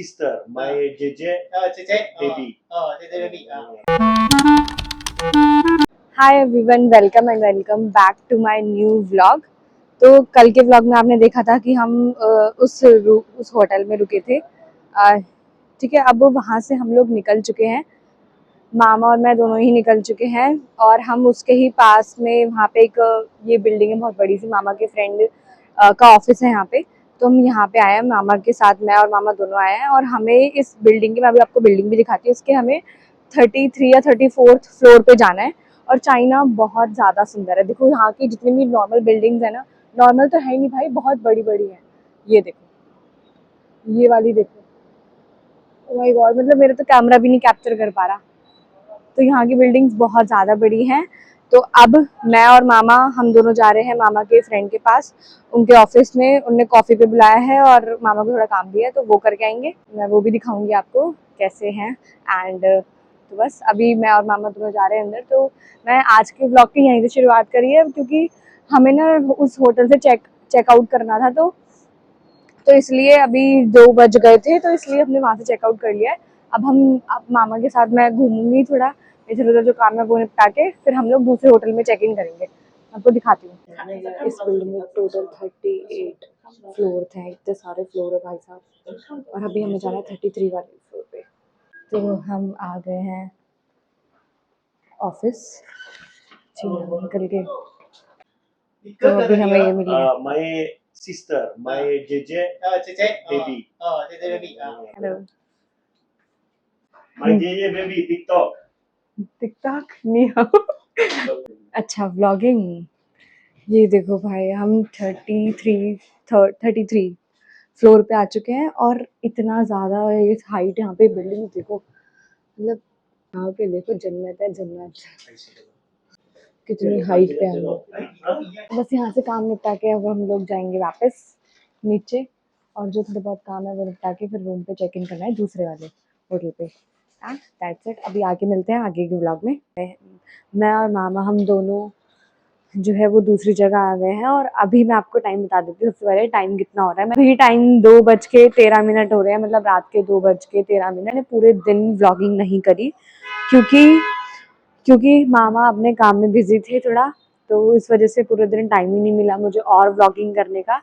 sister, my JJ baby. JJ baby. Hi everyone, welcome and welcome back to my new vlog. तो कल के vlog में आपने देखा था कि हम उस होटल में रुके थे। ठीक है, अब वहाँ से हम लोग निकल चुके हैं। मामा और मैं दोनों ही निकल चुके हैं और हम उसके ही पास में वहाँ पे एक ये बिल्डिंग है बहुत बड़ी सी, मामा के फ्रेंड का ऑफिस है यहाँ पे। तो हम यहाँ पे आए हैं मामा के साथ, मैं और मामा दोनों आए हैं और हमें इस बिल्डिंग की, मैं अभी आपको बिल्डिंग भी दिखाती हूँ, इसके हमें 33 या 34th फ्लोर पे जाना है। और चाइना बहुत ज़्यादा सुंदर है। देखो यहाँ की जितनी भी नॉर्मल बिल्डिंग्स है ना, नॉर्मल तो है ही नहीं भाई, बहुत बड़ी बड़ी है। ये देखो, ये वाली देखो, ओ माय गॉड, मतलब मेरा तो कैमरा भी नहीं कैप्चर कर पा रहा। तो यहाँ की बिल्डिंग्स बहुत ज़्यादा बड़ी हैं। तो अब मैं और मामा, हम दोनों जा रहे हैं मामा के फ्रेंड के पास, उनके ऑफिस में। उनने कॉफ़ी पे बुलाया है और मामा को थोड़ा काम भी है, तो वो करके आएंगे। मैं वो भी दिखाऊंगी आपको कैसे हैं। एंड तो बस अभी मैं और मामा दोनों जा रहे हैं अंदर। तो मैं आज के ब्लॉग की यहीं से शुरुआत करी है, क्योंकि हमें ना उस होटल से चेकआउट करना था। तो इसलिए अभी 2 बज गए थे, तो इसलिए हमने वहाँ से चेकआउट कर लिया है। अब मामा के साथ मैं घूमूंगी थोड़ा, इधर उधर जो काम है वो निपटा के फिर हम लोग दूसरे होटल में चेक इन करेंगे। आपको दिखाती हूँ। इस बिल्डिंग में टोटल 38 फ्लोर थे, इतने सारे फ्लोर है भाई साहब। और अभी हमें जाना है 33 वाले फ्लोर पे। तो हम आ गए हैं ऑफिस निकल के। तो अभी हमें ये मिली है, My sister, my JJ baby. JJ baby. Hello. My JJ baby TikTok. TikTok नहीं हो। अच्छा, व्लॉगिंग। ये देखो भाई, हम 33 फ्लोर पे आ चुके हैं और इतना ज़्यादा ये हाइट यहाँ पे बिल्डिंग देखो, मतलब यहाँ पे देखो जन्नत है, जन्नत। कितनी हाइट पे हम लोग। बस यहाँ से काम निपटा के अब हम लोग जाएंगे वापस नीचे, और जो थोड़ा बहुत काम है वो निपटा के फिर रूम पे चेक इन करना है दूसरे वाले होटल पे। And that's it. अभी आगे मिलते हैं आगे के व्लॉग में। मैं और मामा हम दोनों जो है वो दूसरी जगह आ गए हैं। और अभी मैं आपको टाइम बता देती हूँ सबसे पहले, टाइम कितना हो रहा है। अभी टाइम 2:13 हो रहे हैं, मतलब रात के 2:13। मैंने पूरे दिन व्लॉगिंग नहीं करी, क्योंकि क्योंकि मामा अपने काम में बिजी थे थोड़ा, तो इस वजह से पूरे दिन टाइम ही नहीं मिला मुझे और व्लॉगिंग करने का।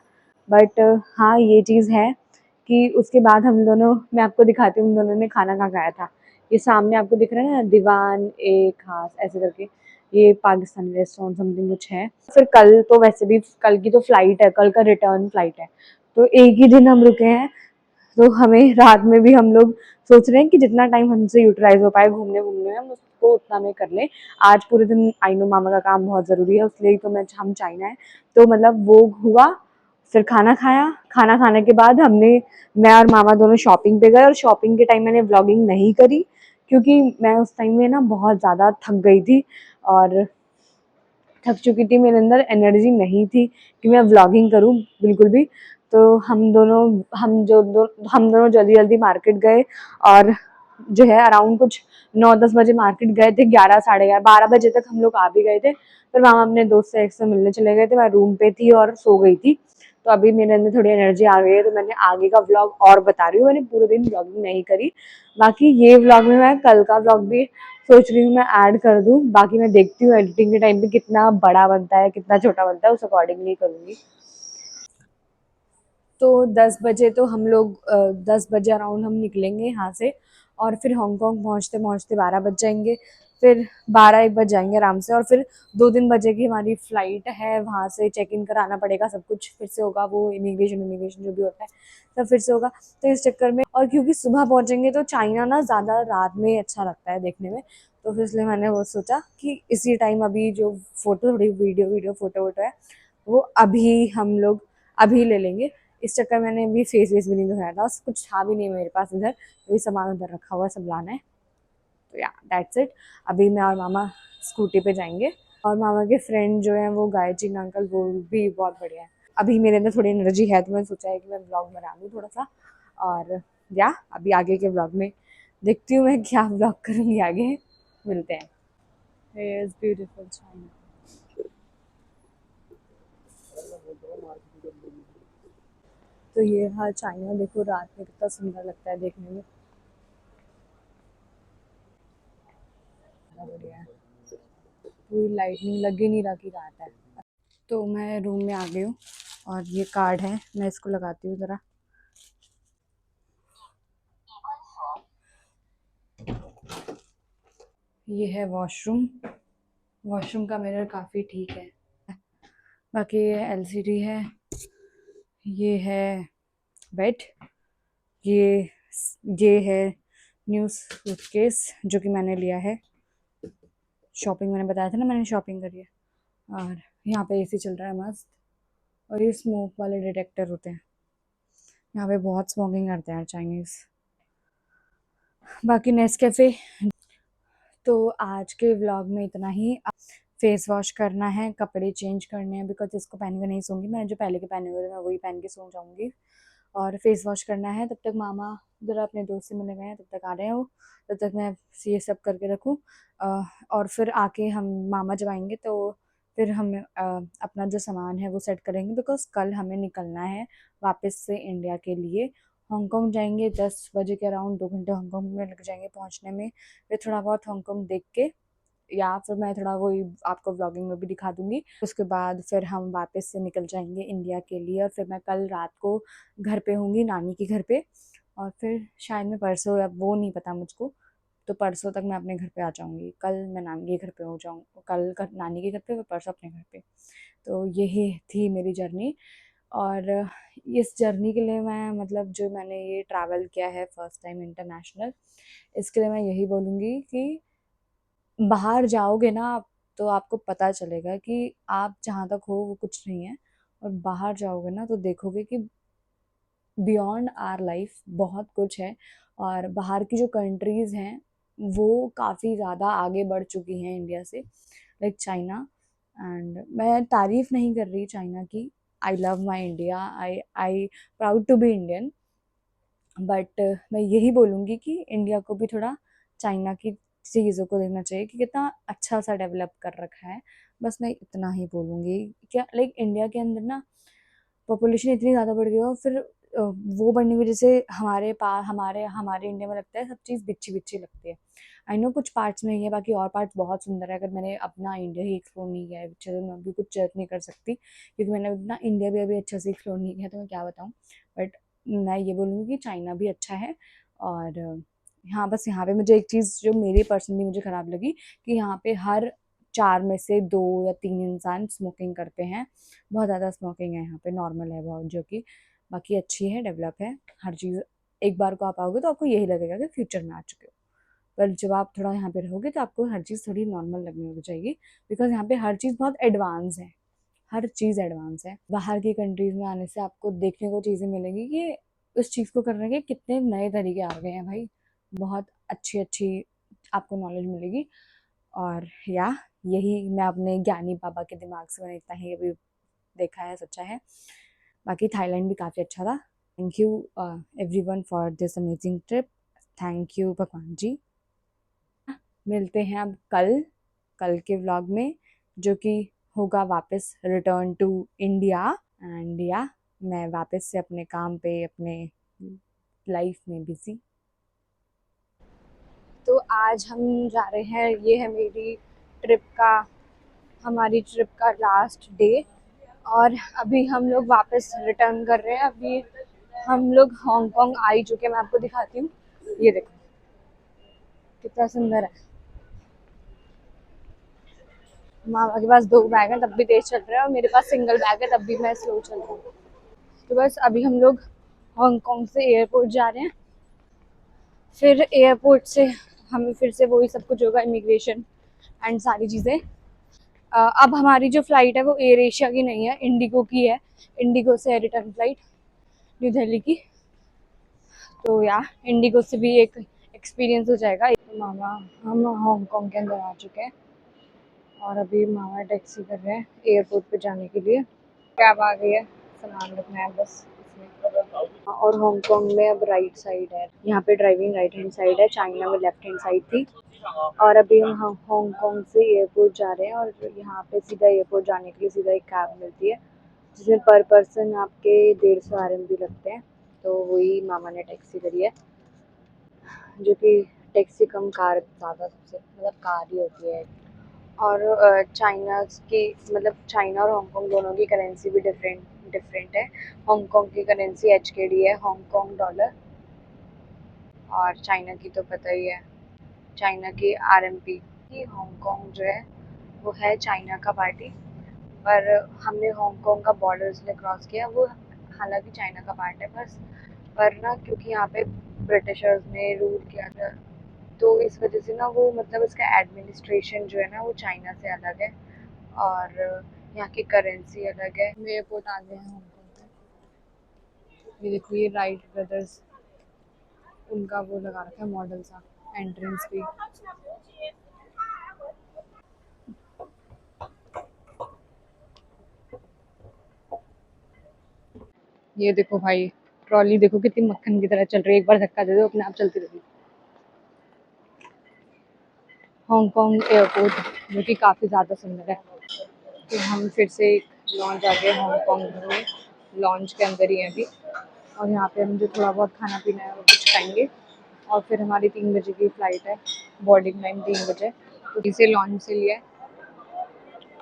बट हाँ, ये चीज़ है कि उसके बाद हम दोनों, मैं आपको दिखाती हूँ, हम दोनों ने खाना कहाँ खाया था। ये सामने आपको दिख रहा है ना, दीवान ए खास ऐसे करके, ये पाकिस्तानी रेस्टोरेंट समथिंग कुछ है। फिर कल तो वैसे भी कल की तो फ्लाइट है, कल का रिटर्न फ्लाइट है, तो एक ही दिन हम रुके हैं। तो हमें रात में भी हम लोग सोच रहे हैं कि जितना टाइम हमसे यूटिलाइज हो पाए घूमने घूमने में, हम उसको उतना में कर लें। आज पूरे दिन आई नो मामा का काम बहुत ज़रूरी है, इसलिए तो हम चाइना है। तो मतलब वो हुआ, फिर खाना खाया। खाना खाने के बाद मैं और मामा दोनों शॉपिंग पे गए, और शॉपिंग के टाइम मैंने व्लॉगिंग नहीं करी, क्योंकि मैं उस टाइम में ना बहुत ज़्यादा थक गई थी और थक चुकी थी, मेरे अंदर एनर्जी नहीं थी कि मैं व्लॉगिंग करूं बिल्कुल भी। तो हम दोनों जल्दी जल्दी मार्केट गए, और जो है अराउंड कुछ 9-10 बजे मार्केट गए थे, 11 साढ़े 11 12 बजे तक हम लोग आ भी गए थे। फिर मामा अपने दोस्त से एक से मिलने चले गए थे, मैं रूम पे थी और सो गई थी। तो अभी मेरे अंदर थोड़ी एनर्जी आ गई है, तो मैंने आगे का व्लॉग और बता रही हूँ। मैंने पूरे दिन व्लॉगिंग नहीं करी, बाकी ये व्लॉग में मैं कल का व्लॉग भी सोच रही हूँ मैं ऐड कर दूँ। बाकी मैं देखती हूँ एडिटिंग के टाइम पे कितना बड़ा बनता है कितना छोटा बनता है, उस अकॉर्डिंगली करूँगी। तो 10 बजे तो हम लोग 10 बजे अराउंड हम निकलेंगे यहाँ से, और फिर हांगकांग पहुँचते पहुँचते 12 बज जाएंगे। फिर 12-1 बज जाएंगे आराम से, और फिर 2 दिन बजे की हमारी फ़्लाइट है, वहाँ से चेक इन कराना पड़ेगा, सब कुछ फिर से होगा, वो इमिग्रेशन जो भी होता है सब फिर से होगा। तो इस चक्कर में, और क्योंकि सुबह पहुँचेंगे तो चाइना ना ज़्यादा रात में अच्छा लगता है देखने में, तो फिर इसलिए मैंने वो सोचा कि इसी टाइम अभी जो फ़ोटो थोड़ी वीडियो फ़ोटो वोटो है वो अभी हम लोग अभी ले लेंगे। इस चक्कर मैंने अभी फेस वेस भी नहीं धोया था, कुछ था भी नहीं मेरे पास इधर, अभी सामान उधर रखा हुआ सब लाना है। तो या दैट्स इट। अभी मैं और मामा स्कूटी पे जाएंगे, और मामा के फ्रेंड जो है वो गायत्री अंकल, वो भी बहुत बढ़िया है। अभी मेरे अंदर थोड़ी एनर्जी है, तो मैंने सोचा है कि मैं ब्लॉग बना लूँ थोड़ा सा। और या अभी आगे के ब्लॉग में देखती हूँ मैं क्या ब्लॉग करूँगी, आगे मिलते हैं। It's beautiful China. तो ये हाँ चाइना देखो रात में कितना सुंदर लगता है देखने में, बड़ा बढ़िया है, पूरी लाइटनिंग लग ही नहीं रहा कि रात है। तो मैं रूम में आ गई हूँ और ये कार्ड है, मैं इसको लगाती हूँ ज़रा। ये है वॉशरूम, वॉशरूम का मिरर काफ़ी ठीक है। बाकी ये एलसीडी है, ये है बेड, ये ये है न्यू सूटकेस जो कि मैंने लिया है, शॉपिंग मैंने बताया था ना मैंने शॉपिंग करी है। और यहाँ पे एसी चल रहा है मस्त, और ये स्मोक वाले डिटेक्टर होते हैं, यहाँ पे बहुत स्मोकिंग करते हैं चाइनीज़। बाकी नेस्कैफ़े। तो आज के व्लॉग में इतना ही। फेस वॉश करना है, कपड़े चेंज करने हैं बिकॉज इसको पहन के नहीं सोऊंगी, मैंने जो पहले के पहने हुए थे मैं वही पहन के सो जाऊंगी। और फेस वॉश करना है, तब तक मामा ज़रा अपने दोस्त से मिलने गए हैं, तब तक आ रहे हैं वो, तब तक मैं ये सब करके रखूँ। और फिर आके हम मामा जब आएंगे तो फिर हम अपना जो सामान है वो सेट करेंगे बिकॉज कल हमें निकलना है वापस से इंडिया के लिए। हांगकांग जाएंगे 10 बजे के अराउंड, 2 घंटे हांगकांग में लग जाएंगे पहुंचने में। फिर थोड़ा बहुत हांगकांग देख के, या फिर मैं थोड़ा वही आपको व्लॉगिंग में भी दिखा दूंगी, उसके बाद फिर हम वापस से निकल जाएंगे इंडिया के लिए। और फिर मैं कल रात को घर पे होंगी, नानी के घर पे, और फिर शायद मैं परसों, अब वो नहीं पता मुझको, तो परसों तक मैं अपने घर पे आ जाऊंगी। कल मैं नानी के घर पे हो जाऊँ, नानी के घर पे, परसों अपने घर पे। तो यही थी मेरी जर्नी। और इस जर्नी के लिए मैं मतलब जो मैंने ये ट्रैवल किया है फर्स्ट टाइम इंटरनेशनल, इसके लिए मैं यही बोलूँगी कि बाहर जाओगे ना आप, तो आपको पता चलेगा कि आप जहाँ तक हो वो कुछ नहीं है, और बाहर जाओगे ना तो देखोगे कि बियॉन्ड आवर लाइफ बहुत कुछ है। और बाहर की जो कंट्रीज़ हैं वो काफ़ी ज़्यादा आगे बढ़ चुकी हैं इंडिया से, लाइक चाइना। एंड मैं तारीफ़ नहीं कर रही चाइना की, I love my India, I proud to be Indian, but मैं यही बोलूँगी कि इंडिया को भी थोड़ा चाइना की चीज़ों को देखना चाहिए कि कितना अच्छा सा डेवलप कर रखा है। बस मैं इतना ही बोलूँगी। क्या लाइक इंडिया के अंदर ना पॉपुलेशन इतनी ज़्यादा बढ़ गई है, और फिर वो बढ़ने की वजह से हमारे हमारे इंडिया में लगता है सब चीज़ बिच्छी बिच्छी लगती है। आई नो कुछ पार्ट्स में ही है, बाकी और पार्ट्स बहुत सुंदर है। अगर मैंने अपना इंडिया ही एक्सप्लोर नहीं किया है अच्छे से, मैं अभी कुछ जज नहीं कर सकती क्योंकि मैंने अपना इंडिया भी अभी अच्छे से एक्सप्लोर नहीं किया, तो मैं क्या बताऊँ। बट मैं ये बोलूँगी कि चाइना भी अच्छा है। और हाँ, बस यहाँ पे मुझे एक चीज़ जो मेरी पर्सनली मुझे ख़राब लगी कि यहाँ पे हर 4 में से 2 या 3 इंसान स्मोकिंग करते हैं। बहुत ज़्यादा स्मोकिंग है यहाँ पे, नॉर्मल है बहुत, जो कि बाकी अच्छी है, डेवलप है हर चीज़। एक बार को आप आओगे तो आपको यही लगेगा कि फ्यूचर में आ चुके हो, पर जब आप थोड़ा यहाँ पे रहोगे तो आपको हर चीज़ थोड़ी नॉर्मल लगने लग जाएगी बिकॉज यहाँ पे हर चीज़ बहुत एडवांस है, हर चीज़ एडवांस है। बाहर की कंट्रीज़ में आने से आपको देखने को चीज़ें मिलेंगी कि उस चीज़ को करने के कितने नए तरीके आ गए हैं भाई, बहुत अच्छी अच्छी आपको नॉलेज मिलेगी। और या यही मैं अपने ज्ञानी बाबा के दिमाग से मैंने इतना ही अभी देखा है, सच्चा है। बाकी थाईलैंड भी काफ़ी अच्छा था। Thank you everyone for this amazing trip, thank you भगवान जी। मिलते हैं अब कल, कल के व्लॉग में, जो कि होगा वापस रिटर्न टू इंडिया। एंड या मैं वापस से अपने काम पे, अपने लाइफ में बिजी। तो आज हम जा रहे हैं, ये है मेरी ट्रिप का, हमारी ट्रिप का लास्ट डे, और अभी हम लोग वापस रिटर्न कर रहे हैं। अभी हम लोग हांगकांग आ ही चुके हैं, मैं आपको दिखाती हूँ, ये देखो कितना सुंदर है। मामा के पास 2 बैग है तब भी तेज चल रहा है, और मेरे पास सिंगल बैग है तब भी मैं स्लो चल रही हूँ। तो बस अभी हम लोग हांगकांग से एयरपोर्ट जा रहे हैं, फिर एयरपोर्ट से हमें फिर से वही सब कुछ होगा, इमिग्रेशन एंड सारी चीज़ें। अब हमारी जो फ़्लाइट है वो एयर एशिया की नहीं है, इंडिगो की है। इंडिगो से है रिटर्न फ़्लाइट न्यू दिल्ली की, तो या इंडिगो से भी एक एक्सपीरियंस हो जाएगा। मामा, हम हांगकांग के अंदर आ चुके हैं और अभी मामा टैक्सी कर रहे हैं एयरपोर्ट पे जाने के लिए। कैब आ गई है, सामान रखना है बस इसमें। और हांगकांग में अब राइट साइड है, यहाँ पे ड्राइविंग राइट हैंड साइड है, चाइना में लेफ्ट हैंड साइड थी। और अभी हम हांगकांग से एयरपोर्ट जा रहे हैं, और यहाँ पे सीधा एयरपोर्ट जाने के लिए सीधा एक कैब मिलती है, जिसमें पर पर्सन आपके 150 RMB लगते हैं। तो वही मामा ने टैक्सी करी है, जो कि टैक्सी कम कार ज़्यादा, सबसे मतलब कार ही होती है। और चाइना की मतलब चाइना और हांगकांग दोनों की करेंसी भी डिफरेंट है। हांगकांग की करेंसी HKD है, हांगकांग डॉलर। और चाइना की तो पता ही है, चाइना की RMB। कि हांगकांग जो है वो है चाइना का पार्टी, पर हमने हांगकांग का बॉर्डर इसलिए क्रॉस किया, वो हालांकि चाइना का पार्ट है बस, पर ना क्योंकि यहाँ पे ब्रिटिशर्स ने रूल किया था, तो इस वजह से ना वो मतलब इसका एडमिनिस्ट्रेशन जो है ना वो चाइना से अलग है, और यहाँ की करेंसी अलग है। एयरपोर्ट आ गए हैं हांगकांग पे। ये देखो, ये राइट ब्रदर्स, उनका वो लगा रखा है मॉडल सा एंट्रेंस पे। ये देखो भाई, ट्रॉली देखो कितनी मक्खन की तरह चल रही है, एक बार धक्का दे दो अपने आप चलती रहेगी। हांगकांग एयरपोर्ट जो कि काफ़ी ज़्यादा सुंदर है। तो हम फिर से लॉन्च आ गए हांगकांग में, लॉन्च के अंदर ही है अभी। और यहाँ पे हम जो थोड़ा बहुत खाना पीना है वो कुछ खाएंगे, और फिर हमारी 3 बजे की फ़्लाइट है, बोर्डिंग टाइम 3 बजे। तो इसे लॉन्च से लिया है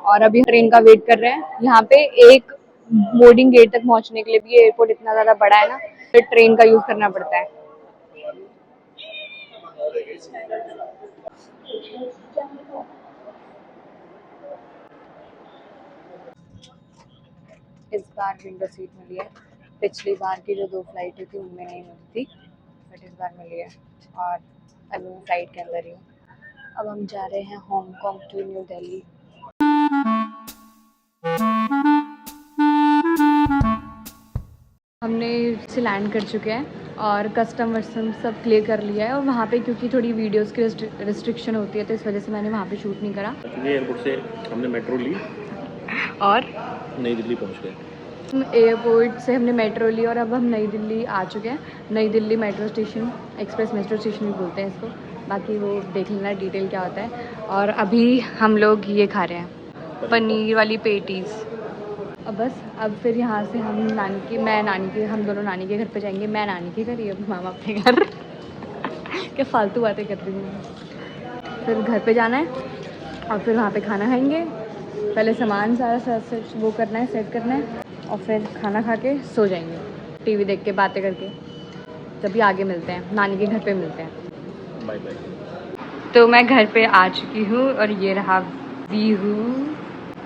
और अभी ट्रेन का वेट कर रहे हैं। यहाँ पे एक बोर्डिंग गेट तक पहुँचने के लिए भी एयरपोर्ट इतना ज़्यादा बड़ा है ना, फिर ट्रेन का यूज़ करना पड़ता है। इस बार विंडो सीट मिली है, पिछली बार की जो 2 फ्लाइटें थी उनमें नहीं मिली थी, बट इस बार मिली है। और अभी मैं फ्लाइट के अंदर ही हूँ। अब हम जा रहे हैं हांगकांग टू न्यू दिल्ली। हमने से लैंड कर चुके हैं और कस्टम वस्टम सब क्लियर कर लिया है, और वहाँ पे क्योंकि थोड़ी वीडियोस की रिस्ट्रिक्शन होती है, तो इस वजह से मैंने वहाँ पे शूट नहीं करा। एयरपोर्ट से हमने मेट्रो ली और नई दिल्ली पहुंच गए। एयरपोर्ट से हमने मेट्रो ली और अब हम नई दिल्ली आ चुके हैं। नई Delhi metro station, express metro station भी बोलते हैं इसको, बाकी वो देख लेना डिटेल क्या होता है। और अभी हम लोग ये खा रहे हैं पनीर वाली पेटीज़। अब बस, अब फिर यहाँ से हम हम दोनों नानी के घर पे जाएंगे। मैं नानी के घर, ये मामा अपने घर। क्या फालतू बातें कर रही हूँ। फिर घर पे जाना है और फिर वहाँ पे खाना खाएंगे। पहले सामान सारा वो करना है, सेट करना है, और फिर खाना खा के सो जाएंगे, टीवी देख के बातें करके। तभी आगे मिलते हैं, नानी के घर पे मिलते हैं। Bye bye. तो मैं घर पे आ चुकी हूँ और ये रहा view.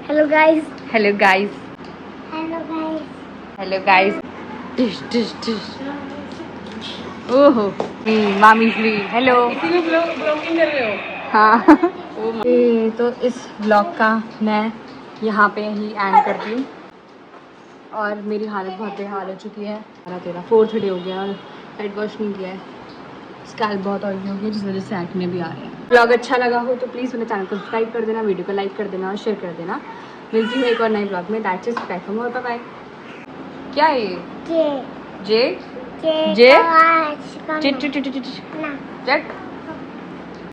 Hello guys. Hello guys. Hello guys. Hello guys. Dish dish dish. ओहो, मामी श्री, हेलो। ब्लॉगिंग कर रहे हो? हाँ। तो इस ब्लॉग का मैं यहाँ पे ही एंड करती हूँ, और मेरी हालत बहुत बेहाल हो चुकी है। 4:30 हो गया और हेड वॉश नहीं किया है, स्कैल्प बहुत ऑयली हो गया, जिस वजह से एक्ने भी आ रहे हैं। ब्लॉग अच्छा लगा हो तो प्लीज़ मेरे चैनल को सब्सक्राइब कर देना, वीडियो को लाइक कर देना और शेयर कर देना। मिलती हूँ एक और नए ब्लॉग में। That's it, bye bye. क्या है ये? जे जे जे जे आवाज चिट चिट चिट चिट ना चिट।